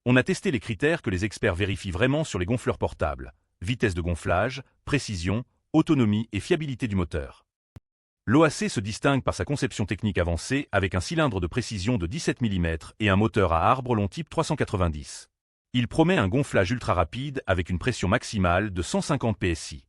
On a testé les critères que les experts vérifient vraiment sur les gonfleurs portables: vitesse de gonflage, précision, autonomie et fiabilité du moteur. L'OAC se distingue par sa conception technique avancée avec un cylindre de précision de 17 mm et un moteur à arbre long type 390. Il promet un gonflage ultra rapide avec une pression maximale de 150 PSI.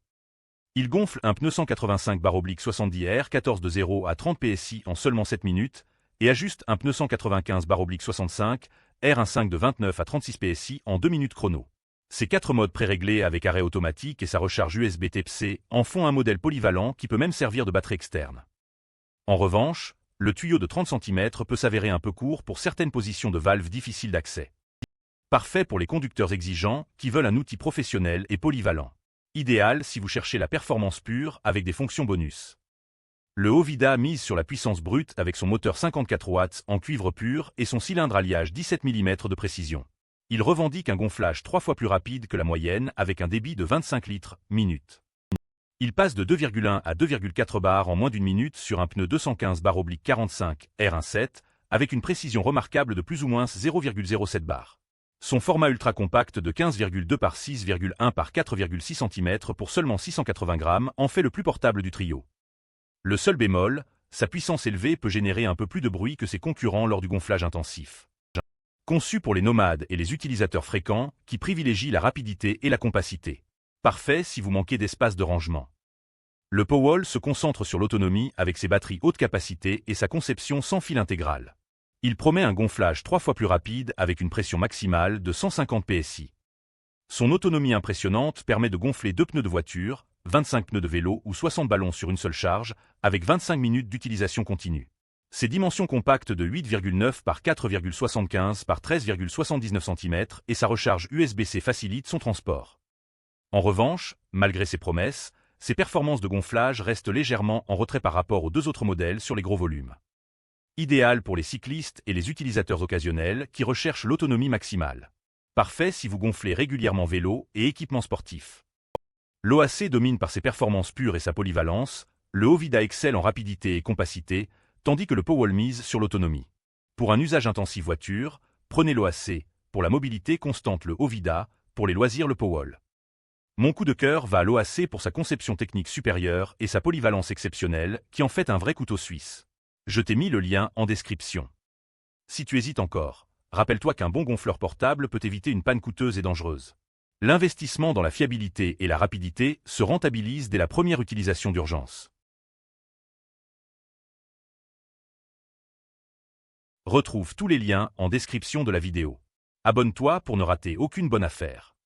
Il gonfle un pneu 185/70 R 14 de 0 à 30 PSI en seulement 7 minutes et ajuste un pneu 195/65 R 1.5 de 29 à 36 PSI en 2 minutes chrono. Ces 4 modes préréglés avec arrêt automatique et sa recharge USB Type-C en font un modèle polyvalent qui peut même servir de batterie externe. En revanche, le tuyau de 30 cm peut s'avérer un peu court pour certaines positions de valve difficiles d'accès. Parfait pour les conducteurs exigeants qui veulent un outil professionnel et polyvalent. Idéal si vous cherchez la performance pure avec des fonctions bonus. Le Ovida mise sur la puissance brute avec son moteur 54 watts en cuivre pur et son cylindre alliage 17 mm de précision. Il revendique un gonflage 3 fois plus rapide que la moyenne avec un débit de 25 litres minute. Il passe de 2,1 à 2,4 bars en moins d'une minute sur un pneu 215/45 R1.7 avec une précision remarquable de plus ou moins 0,07 bars. Son format ultra compact de 15,2 par 6,1 par 4,6 cm pour seulement 680 grammes en fait le plus portable du trio. Le seul bémol, sa puissance élevée peut générer un peu plus de bruit que ses concurrents lors du gonflage intensif. Conçu pour les nomades et les utilisateurs fréquents qui privilégient la rapidité et la compacité. Parfait si vous manquez d'espace de rangement. Le Powell se concentre sur l'autonomie avec ses batteries haute capacité et sa conception sans fil intégral. Il promet un gonflage 3 fois plus rapide avec une pression maximale de 150 PSI. Son autonomie impressionnante permet de gonfler 2 pneus de voiture, 25 pneus de vélo ou 60 ballons sur une seule charge, avec 25 minutes d'utilisation continue. Ses dimensions compactes de 8,9 par 4,75 par 13,79 cm et sa recharge USB-C facilitent son transport. En revanche, malgré ses promesses, ses performances de gonflage restent légèrement en retrait par rapport aux 2 autres modèles sur les gros volumes. Idéal pour les cyclistes et les utilisateurs occasionnels qui recherchent l'autonomie maximale. Parfait si vous gonflez régulièrement vélo et équipements sportifs. L'OAC domine par ses performances pures et sa polyvalence, le Ovida excelle en rapidité et compacité, tandis que le Powell mise sur l'autonomie. Pour un usage intensif voiture, prenez l'OAC, pour la mobilité constante le Ovida, pour les loisirs le Powell. Mon coup de cœur va à l'OAC pour sa conception technique supérieure et sa polyvalence exceptionnelle qui en fait un vrai couteau suisse. Je t'ai mis le lien en description. Si tu hésites encore, rappelle-toi qu'un bon gonfleur portable peut éviter une panne coûteuse et dangereuse. L'investissement dans la fiabilité et la rapidité se rentabilise dès la première utilisation d'urgence. Retrouve tous les liens en description de la vidéo. Abonne-toi pour ne rater aucune bonne affaire.